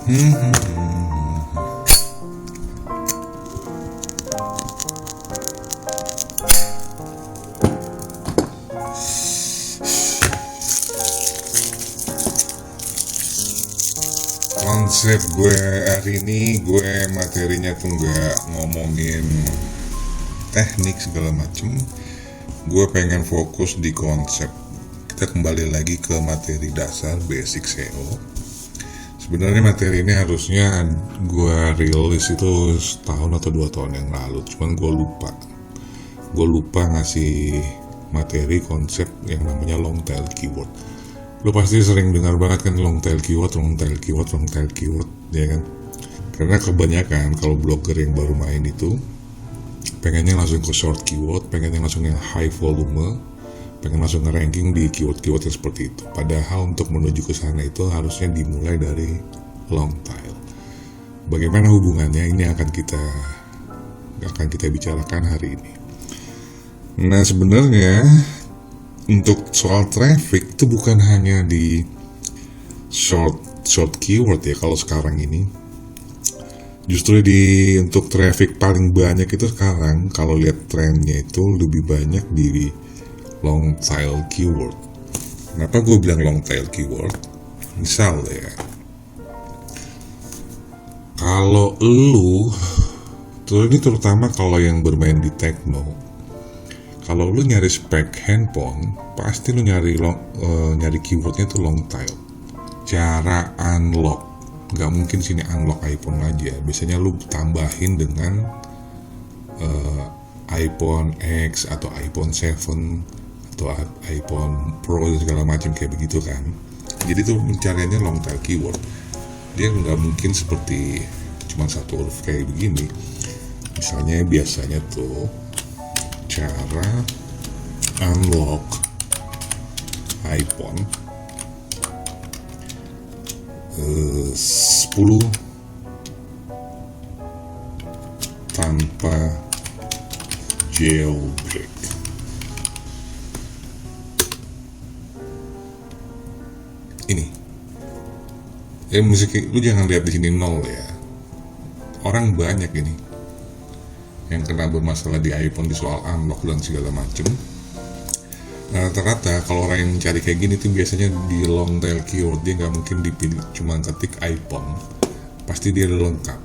Konsep gue hari ini, gue materinya tuh nggak ngomongin teknik segala macem. Gue pengen fokus di konsep. Kita kembali lagi ke materi dasar basic SEO. Sebenarnya materi ini harusnya gue rilis itu setahun atau 2 tahun yang lalu, cuman gue lupa ngasih materi konsep yang namanya long tail keyword. Lo pasti sering dengar banget kan long tail keyword, ya kan? Karena kebanyakan kalau blogger yang baru main itu pengennya langsung ke short keyword, pengennya langsung yang high volume, pengen langsung nge-ranking di keyword-keyword yang seperti itu. Padahal untuk menuju ke sana itu harusnya dimulai dari long tail. Bagaimana hubungannya? Ini akan kita bicarakan hari ini. Nah, sebenarnya untuk soal traffic itu bukan hanya di short keyword ya kalau sekarang ini. Justru untuk traffic paling banyak itu sekarang kalau lihat trennya itu lebih banyak di long tail keyword. Kenapa gue bilang long tail keyword? Misal ya, kalau ini terutama kalau yang bermain di techno, kalau lu nyari spek handphone, pasti lu nyari keywordnya itu long tail. Cara unlock, nggak mungkin sini unlock iPhone aja. Biasanya lu tambahin dengan iPhone X atau iPhone 7 atau iPhone Pro dan segala macam kayak begitu kan. Jadi tuh pencariannya long tail keyword. Dia nggak mungkin seperti cuma satu huruf kayak begini. Misalnya biasanya tuh cara unlock iPhone 10 tanpa jailbreak. Ini musik lu jangan lihat di sini nol ya. Orang banyak ini yang kena bermasalah di iPhone di soal unlock dan segala macem. Nah, rata-rata kalau orang yang mencari kayak gini tuh biasanya di long tail keyword. Dia nggak mungkin dipilih cuma ketik iPhone, pasti dia ada lengkap.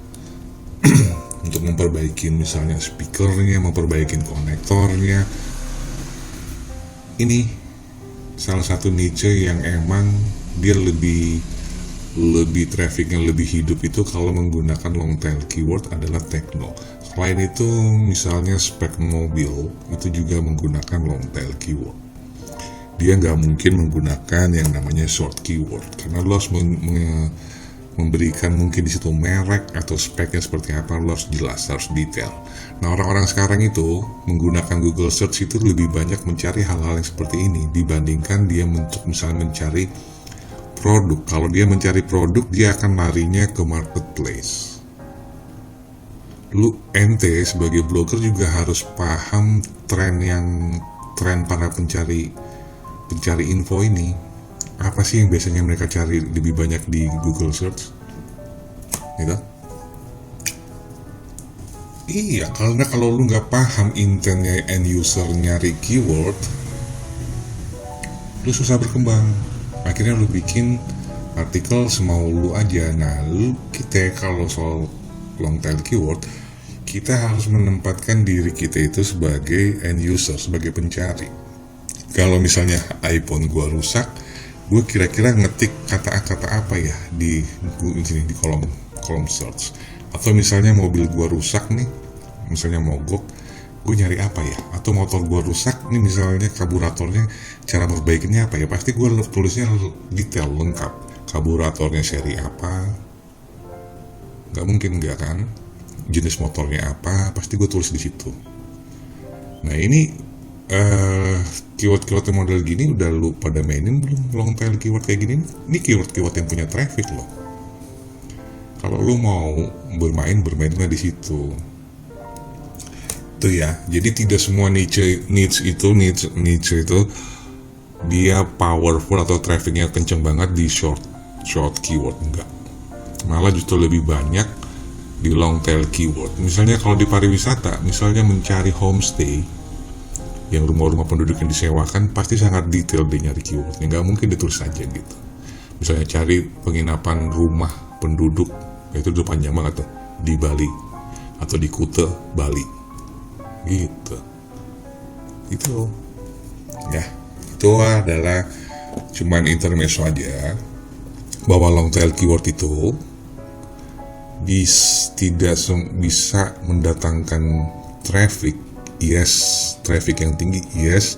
Untuk memperbaiki misalnya speakernya, memperbaiki konektornya. Ini salah satu niche yang emang dia lebih trafficnya lebih hidup itu kalau menggunakan long tail keyword adalah techno. Selain itu misalnya spek mobil itu juga menggunakan long tail keyword. Dia nggak mungkin menggunakan yang namanya short keyword karena lo harus memberikan mungkin di situ merek atau speknya seperti apa, lo harus jelas, harus detail. Nah, orang-orang sekarang itu menggunakan Google Search itu lebih banyak mencari hal-hal yang seperti ini dibandingkan dia untuk misalnya mencari produk. Kalau dia mencari produk, dia akan larinya ke marketplace. Lu ente sebagai blogger juga harus paham tren para pencari info ini. Apa sih yang biasanya mereka cari lebih banyak di Google Search? Gitu? Iya, karena kalau lu nggak paham intentnya end user nyari keyword, lu susah berkembang. Akhirnya lu bikin artikel semau lu aja. Nah, kita kalau soal long tail keyword, kita harus menempatkan diri kita itu sebagai end user, sebagai pencari. Kalau misalnya iPhone gua rusak, gue kira-kira ngetik kata-kata apa ya di kolom search. Atau misalnya mobil gua rusak nih, misalnya mogok, gue nyari apa ya? Atau motor gua rusak nih, misalnya karburatornya, cara perbaikinya apa ya? Pasti gue tulisnya detail, lengkap. Karburatornya seri apa? Gak mungkin enggak kan? Jenis motornya apa? Pasti gue tulis di situ. Nah, ini keyword-keyword model gini udah lu pada mainin belum? Long tail keyword kayak gini, ini keyword-keyword yang punya traffic loh. Kalau lu mau bermainnya di situ. Itu ya. Jadi tidak semua niche itu dia powerful atau trafficnya kenceng banget di short keyword, enggak. malah justru lebih banyak di long tail keyword. Misalnya kalau di pariwisata, misalnya mencari homestay yang rumah-rumah penduduk yang disewakan, pasti sangat detail dia nyari keywordnya, nggak mungkin ditulis saja gitu. Misalnya cari penginapan rumah penduduk, itu udah panjang banget tuh, di Bali atau di Kuta, Bali gitu. Itu ya, itu adalah cuman intermezzo aja bahwa long tail keyword itu tidak bisa mendatangkan traffic, yes, traffic yang tinggi, yes,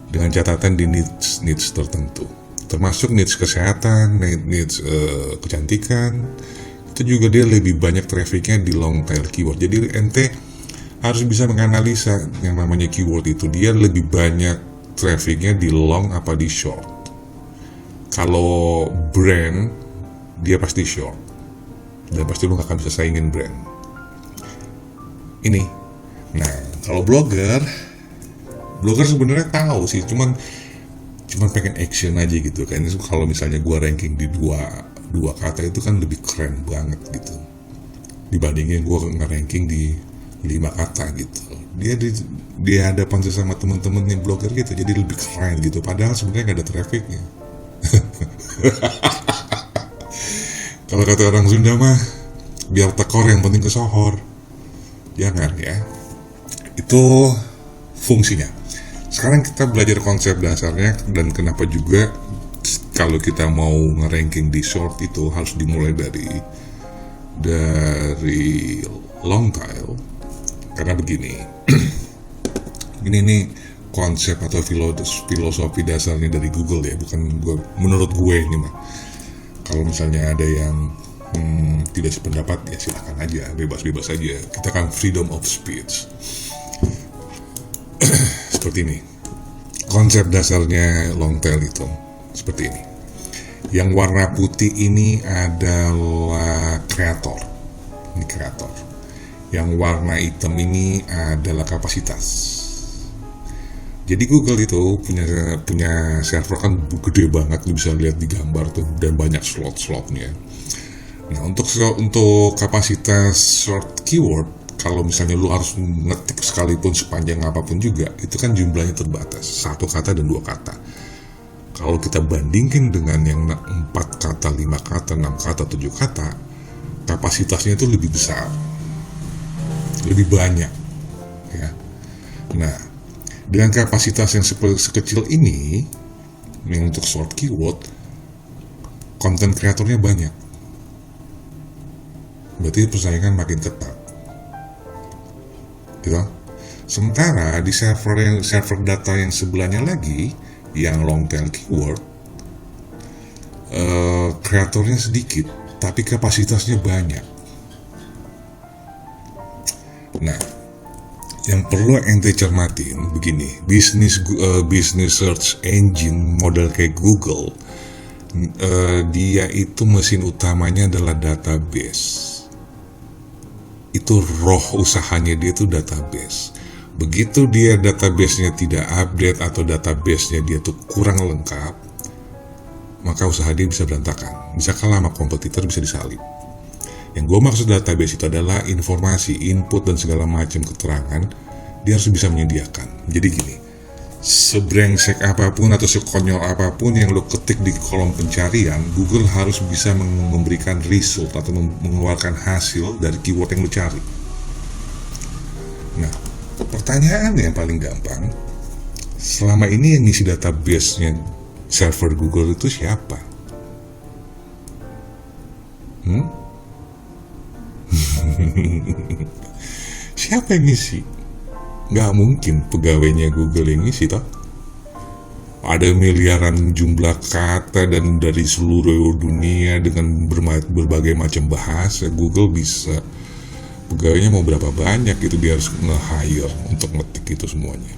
dengan catatan di needs tertentu, termasuk needs kesehatan, needs kecantikan. Itu juga dia lebih banyak trafficnya di long tail keyword. Jadi ente harus bisa menganalisa yang namanya keyword itu, dia lebih banyak trafficnya di long apa di short. Kalau brand, dia pasti short, dan pasti lu gak akan bisa saingin brand ini. Nah, kalau blogger sebenarnya tahu sih, cuman pengen action aja gitu kan. Kalau misalnya gua ranking di dua kata itu kan lebih keren banget gitu, dibandingin gua nge-ranking di 5 kata gitu. Dia hadapan sesama temen-temen yang blogger gitu, jadi lebih keren gitu, padahal sebenarnya gak ada trafficnya. Kalau kata orang Sunda mah, biar tekor yang penting kesohor. Jangan ya. Itu fungsinya. Sekarang kita belajar konsep dasarnya, dan kenapa juga kalau kita mau nge-ranking di short itu harus dimulai dari long tail. Karena begini. Ini nih konsep atau filosofi dasarnya dari Google ya, bukan gue, menurut gue ini mah. Kalau misalnya ada yang tidak sependapat, ya silakan aja, bebas-bebas aja. Kita kan freedom of speech. Seperti ini. Konsep dasarnya long tail itu seperti ini. Yang warna putih ini adalah kreator. Ini kreator. Yang warna hitam ini adalah kapasitas. Jadi Google itu punya server kan gede banget, lu bisa lihat di gambar tuh, dan banyak slot-slotnya. Nah, untuk kapasitas short keyword, kalau misalnya lu harus ngetik sekalipun sepanjang apapun juga, itu kan jumlahnya terbatas, 1 kata dan 2 kata. Kalau kita bandingkan dengan yang 4 kata, 5 kata, 6 kata, 7 kata, kapasitasnya itu lebih besar, lebih banyak ya. Nah, dengan kapasitas yang sekecil ini, yang untuk short keyword, konten kreatornya banyak. Berarti persaingan makin ketat. Gitu. Sementara di server data yang sebelahnya lagi, yang long tail keyword, kreatornya sedikit, tapi kapasitasnya banyak. Nah, yang perlu ente cermatin begini, bisnis search engine model kayak Google, dia itu mesin utamanya adalah database. Itu roh usahanya dia itu database. Begitu dia database-nya tidak update atau database-nya dia tuh kurang lengkap, maka usaha dia bisa berantakan, bisa kalah sama kompetitor, bisa disalip. Yang gue maksud database itu adalah informasi, input, dan segala macam keterangan dia harus bisa menyediakan. Jadi gini, sebrengsek apapun atau sekonyol apapun yang lo ketik di kolom pencarian, Google harus bisa memberikan result atau mengeluarkan hasil dari keyword yang lo cari. Nah, pertanyaan yang paling gampang, selama ini yang ngisi database-nya server Google itu siapa? Siapa yang ngisi? Nggak mungkin pegawainya Google yang ngisi toh. Ada miliaran jumlah kata dan dari seluruh dunia dengan berbagai macam bahasa. Google bisa, pegawainya mau berapa banyak itu dia harus nge-hire untuk ngetik itu semuanya.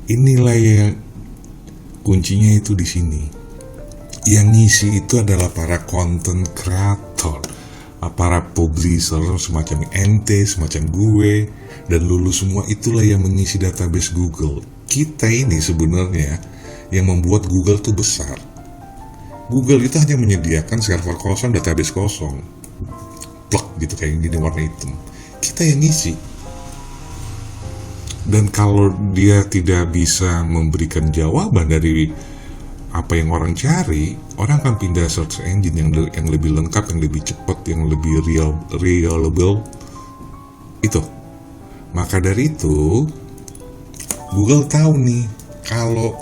Inilah yang kuncinya itu di sini. Yang ngisi itu adalah para content creator, para publisher semacam ente, semacam gue, dan lulu semua. Itulah yang mengisi database Google. Kita ini sebenarnya yang membuat Google tuh besar. Google itu hanya menyediakan server kosong, database kosong, plug gitu kayak gini warna hitam. Kita yang ngisi. Dan kalau dia tidak bisa memberikan jawaban dari apa yang orang cari, orang akan pindah search engine yang lebih lengkap, yang lebih cepat, yang lebih reliable. Itu. Maka dari itu, Google tahu nih, kalau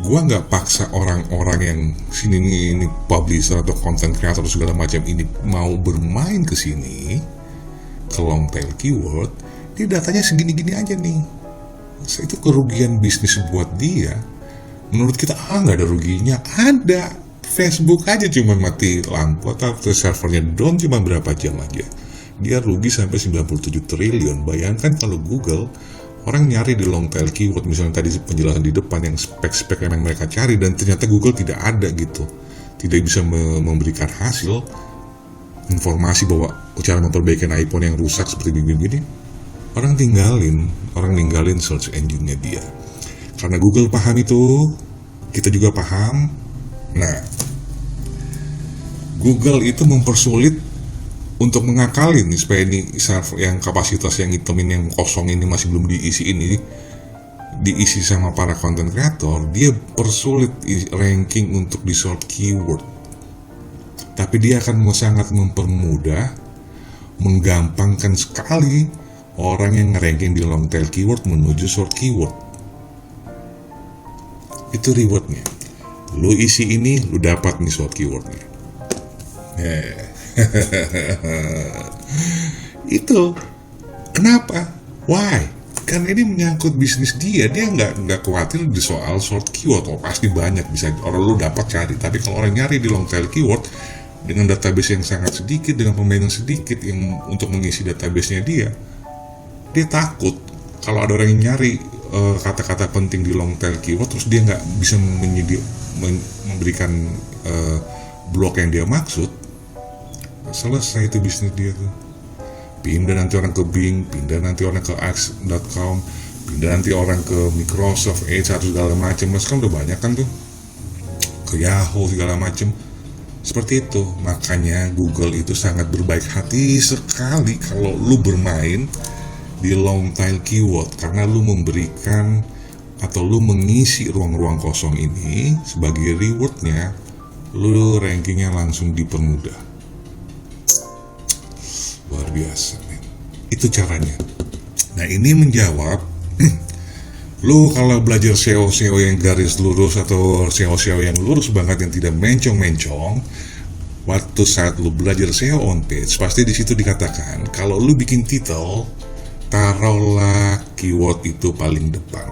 gua nggak paksa orang-orang yang sini ini publisher atau content creator segala macam ini mau bermain ke sini, ke long tail keyword, dia datanya segini-gini aja nih. Itu kerugian bisnis buat dia. Menurut kita, nggak ada ruginya. Ada. Facebook aja cuma mati lampu atau servernya down cuma berapa jam aja, dia rugi sampai 97 triliun. Bayangkan kalau Google, orang nyari di long tail keyword, misalnya tadi penjelasan di depan yang spek-spek yang mereka cari, dan ternyata Google tidak ada gitu, tidak bisa memberikan hasil informasi bahwa cara memperbaiki iPhone yang rusak seperti begini, orang ninggalin search engine-nya dia. Karena Google paham itu, kita juga paham. Nah, Google itu mempersulit untuk mengakalin nih, supaya ini server yang kapasitas yang hitam ini, yang kosong ini masih belum diisi ini, diisi sama para content creator. Dia persulit ranking untuk di short keyword. Tapi dia akan sangat mempermudah, menggampangkan sekali orang yang nge-ranking di long tail keyword menuju short keyword. Itu rewardnya. Lu isi ini, lu dapat nih short keywordnya. Itu kenapa? Why? Karena ini menyangkut bisnis dia nggak khawatir di soal short keyword. Pasti banyak bisa orang lu dapat cari. Tapi kalau orang nyari di long tail keyword dengan database yang sangat sedikit, dengan pemain yang sedikit yang untuk mengisi database-nya dia takut kalau ada orang yang nyari kata-kata penting di long tail keyword, terus dia nggak bisa memberikan blok yang dia maksud. Selesai itu bisnis dia tuh. Pindah nanti orang ke Bing, pindah nanti orang ke Ask.com, pindah nanti orang ke Microsoft Edge atau segala macam. Sekarang udah banyak kan tuh, ke Yahoo segala macam. Seperti itu. Makanya Google itu sangat berbaik hati sekali kalau lu bermain di long tail keyword, karena lu memberikan atau lu mengisi ruang-ruang kosong ini. Sebagai rewardnya, lu rankingnya langsung dipermudah. Luar biasa, men. Itu caranya. Nah, ini menjawab lu kalau belajar SEO yang garis lurus atau SEO yang lurus banget, yang tidak mencong-mencong, waktu saat lu belajar SEO on page, pasti di situ dikatakan kalau lu bikin title, taruhlah keyword itu paling depan.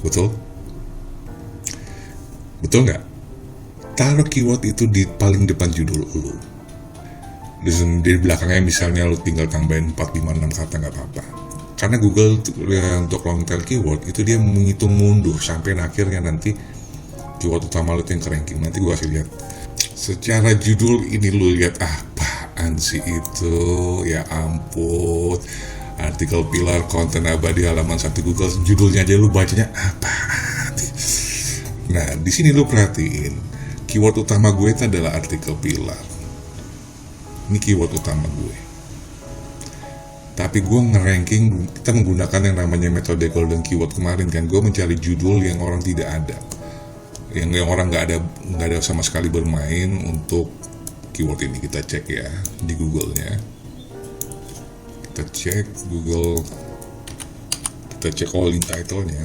Betul? Betul nggak? Taruh keyword itu di paling depan judul lu. Di belakangnya misalnya lu tinggal tambahin 4, 5, 6 kata nggak apa-apa. Karena Google untuk long tail keyword itu dia menghitung mundur sampai akhirnya nanti keyword utama lu yang ke ranking. Nanti gua kasih lihat. Secara judul ini lu lihat apaan sih itu? Ya ampun. Artikel pilar konten abadi halaman 1 Google, judulnya aja lu bacanya apaan? Nah, di sini lu perhatiin. Keyword utama gue itu adalah artikel pilar. Ini keyword utama gue. Tapi gue nge-ranking, kita menggunakan yang namanya metode golden keyword kemarin kan. Gue mencari judul yang orang tidak ada, yang orang nggak ada sama sekali bermain untuk keyword ini. Kita cek ya di Google-nya. Kita cek Google, kita cek all in title-nya.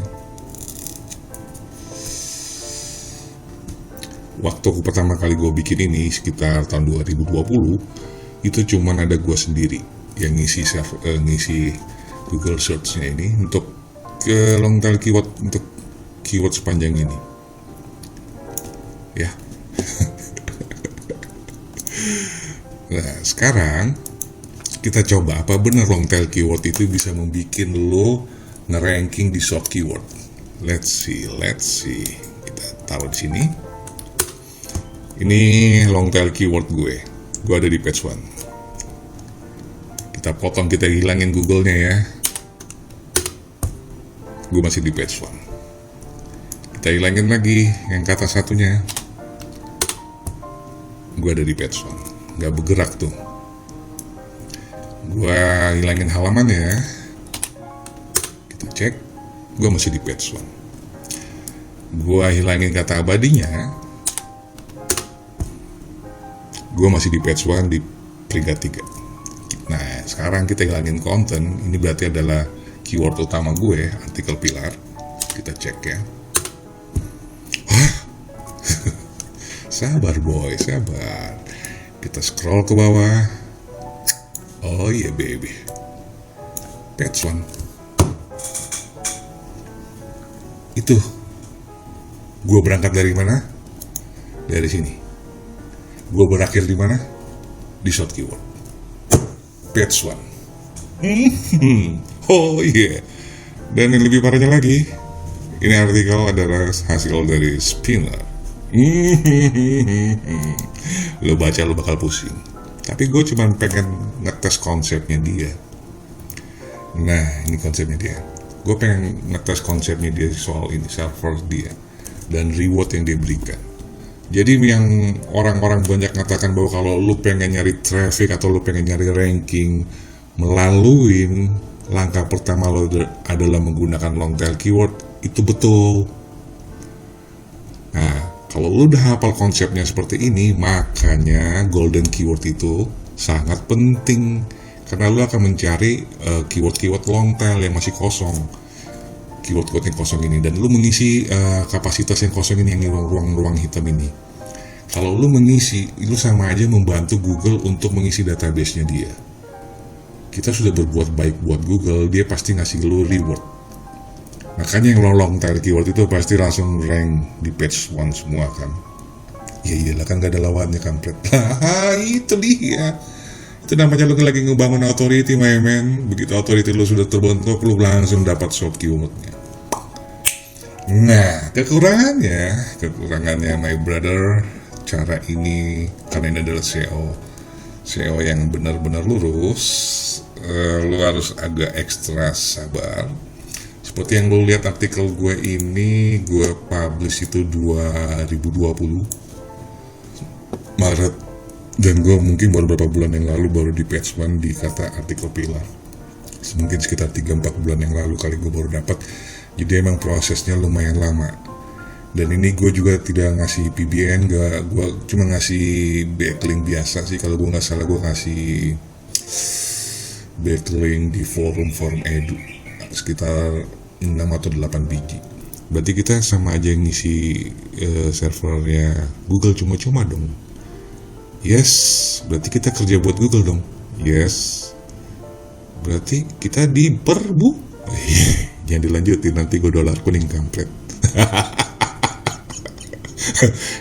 Waktu pertama kali gue bikin ini sekitar tahun 2020, itu cuman ada gue sendiri yang ngisi Google Search-nya ini untuk ke long tail keyword, untuk keyword sepanjang ini ya. Nah, sekarang kita coba apa benar long tail keyword itu bisa membuat lo nge-ranking di short keyword. Let's see. Kita taruh di sini. Ini long tail keyword gue ada di page 1. Kita potong, kita hilangin Google-nya ya. Gue masih di page 1. Kita hilangin lagi yang kata satunya. gue ada di page 1, nggak bergerak tuh. Gue hilangin halaman ya, kita cek, gue masih di page 1. Gue hilangin kata abadinya, gue masih di page 1 di peringkat 3. Nah sekarang kita hilangin konten, ini berarti adalah keyword utama gue, artikel pilar. Kita cek ya. Sabar boy, sabar. Kita scroll ke bawah. Oh iya baby, page 1. Itu gue berangkat dari mana? Dari sini. Gue berakhir di mana? Di short keyword, page 1. Oh iya. Dan yang lebih parahnya lagi, ini artikel adalah hasil dari Spinner. Lo baca lo bakal pusing. Tapi gue cuma pengen ngetes konsepnya dia. Nah ini konsepnya dia. Gue pengen ngetes konsepnya dia soal ini, server dia dan reward yang dia berikan. Jadi yang orang-orang banyak ngatakan bahwa kalau lu pengen nyari traffic atau lu pengen nyari ranking melalui langkah pertama lo adalah menggunakan long tail keyword, itu betul. Nah, kalau lo udah hafal konsepnya seperti ini, makanya golden keyword itu sangat penting. Karena lo akan mencari keyword-keyword long tail yang masih kosong, keyword-keyword yang kosong ini, dan lo mengisi kapasitas yang kosong ini, yang ruang-ruang hitam ini. Kalau lo mengisi, lo sama aja membantu Google untuk mengisi database-nya dia. Kita sudah berbuat baik buat Google, dia pasti ngasih lu reward. Makanya yang long tail keyword itu pasti langsung rank di page 1 semua kan. Ya iyalah kan gak ada lawannya kampret. Itu dia. Itu namanya lu lagi ngebangun authority my man. Begitu authority lu sudah terbentuk, lu langsung dapat short keywordnya. Nah kekurangannya my brother, cara ini karena ini adalah SEO yang benar-benar lurus, lu harus agak ekstra sabar. Seperti yang lu lihat artikel gue ini, gue publish itu 2020 Maret, dan gue mungkin baru beberapa bulan yang lalu baru di page 1 di kata artikel pilar. Mungkin sekitar 3-4 bulan yang lalu kali gue baru dapat. Jadi emang prosesnya lumayan lama. Dan ini gue juga tidak ngasih PBN, gue cuma ngasih backlink biasa sih. Kalau gue nggak salah gue ngasih backlink di forum edu sekitar 6 atau 8 biji. Berarti kita sama aja ngisi servernya Google cuma-cuma dong. Yes, berarti kita kerja buat Google dong. Yes, berarti kita diperbu. Jangan dilanjutin, nanti gue dolar kuning kampret.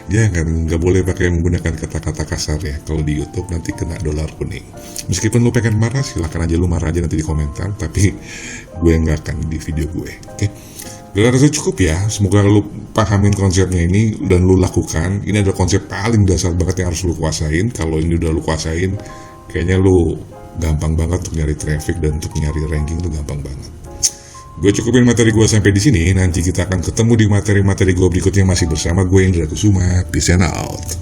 Jangan, nggak boleh pakai menggunakan kata-kata kasar ya. Kalau di YouTube nanti kena dolar kuning. Meskipun lu pengen marah, silahkan aja, lu marah aja nanti di komentar. Tapi gue nggak akan di video gue. Oke, gue rasa cukup ya. Semoga lu pahamin konsepnya ini dan lu lakukan. Ini adalah konsep paling dasar banget yang harus lu kuasain. Kalau ini udah lu kuasain, kayaknya lu gampang banget untuk nyari traffic dan untuk nyari ranking tuh gampang banget. Gue cukupin materi gue sampai di sini. Nanti kita akan ketemu di materi-materi gue berikutnya, masih bersama gue Indra Kusuma. Peace and out.